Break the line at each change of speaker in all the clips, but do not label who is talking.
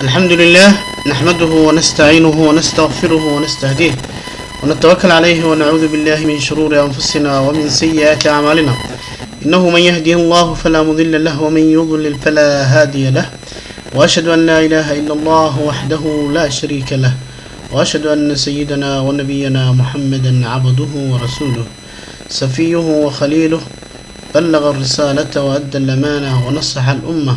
الحمد لله نحمده ونستعينه ونستغفره ونستهديه ونتوكل عليه ونعوذ بالله من شرور أنفسنا ومن سيئات أعمالنا إنه من يهديه الله فلا مضل له ومن يضلل فلا هادي له وأشهد أن لا إله إلا الله وحده لا شريك له وأشهد أن سيدنا ونبينا محمدا عبده ورسوله سفيه وخليله بلغ الرسالة وأدى الأمانة ونصح الأمة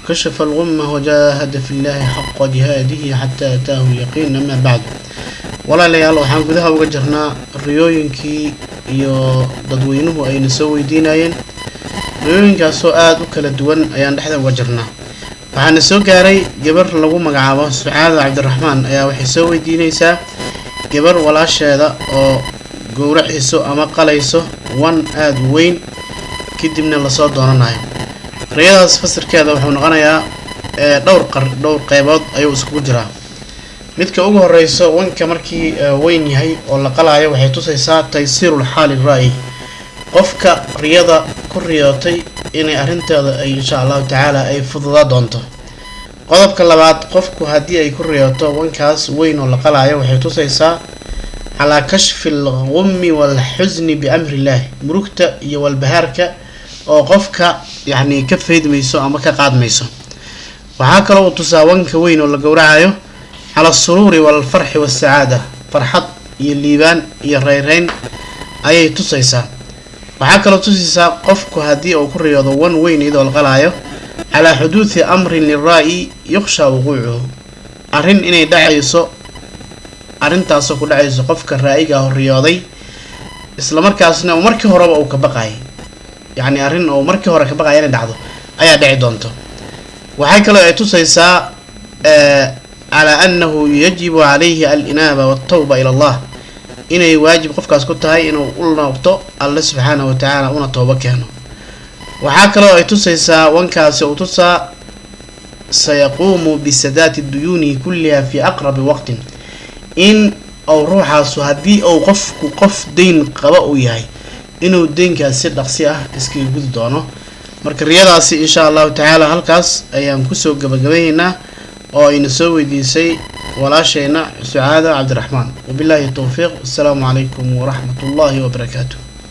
كشف الغمة وجاهد في الله حق جهاده حتى أتاه اليقين. أما بعد ولا ليال waxaan gudaha uga jirnaa riyooyinkii iyo dadweynuhu ayna soo weydiinayeen riyooyinkaas oo aad u kala duwan ayaan dhexda uga jirnaa. waxaan soo gaaray gabar lagu magacaabo Sucaada Cabdiraxmaan ayaa waxay soo weydiinaysaa gabar walaasheeda oo gowraciso ama qalayso wan aad weyn kadibna la soo doonanayo. riyadaas fasirkeeda wuxuu noqonayaa dhowr qaybood ayuu isku jiraa. midka ugu horeyso wanka markii weyn yahay oo la qalaayo waxay tusaysaa taysiirul xaali raa'i qofka riyada ku riyootay inay arinteeda ay insha Allah taala ay fududaa doonto. qodobka labaad qofku hadii ay ku riyooto wankaas weyn oo la qalaayo waxay tusaysaa ala kashfil ghummi wal huzni bi amri Allah murugta iyo walbahaarka oo qofka yani ka faydmayso ama ka qaadmayso. waxa kale oo tusaa wanka weyn oo la gowracayo على السرور والفرح والسعادة فرحة يليبان يريرين أي تصيصا. وحكى تصيصا قفك هدي أو كريض ون وين إذا الغلايو على حدوث أمر للرأي يخشى وقوعه. أرين إني دعيسو أرين تاسو دعيسو قفك الرأي أو الرياضي إسلام مركزنا ومركه هرب أو كبقاي يعني أرين أو مركه هرب كبقاي يعني دعدو أي دعي دونتو. وحكى له تصيصا على أنه يجب عليه الإنابة والتوبة إلى الله إنه واجب قفك أسكتها إنه قلنا وقته الله سبحانه وتعالى أنا توبة كانوا. وحاكرا يتسيسا وانكاسي وتسا سيقوم بسدات الديون كلها في أقرب وقت إن أو روحا سهدي أو قف دين قبأو ياي إنه الدين كاسي دقسيه اسكي يقول دونه. مرك الرياضة إن شاء الله تعالى هالكاس أيام كسو قبقبينا oo ina soo weydiisay walaashayna Sucaada Cabdiraxmaan. wabillahi tawfiiq. assalaamu calaykum wa rahmatullahi wa barakaatuh.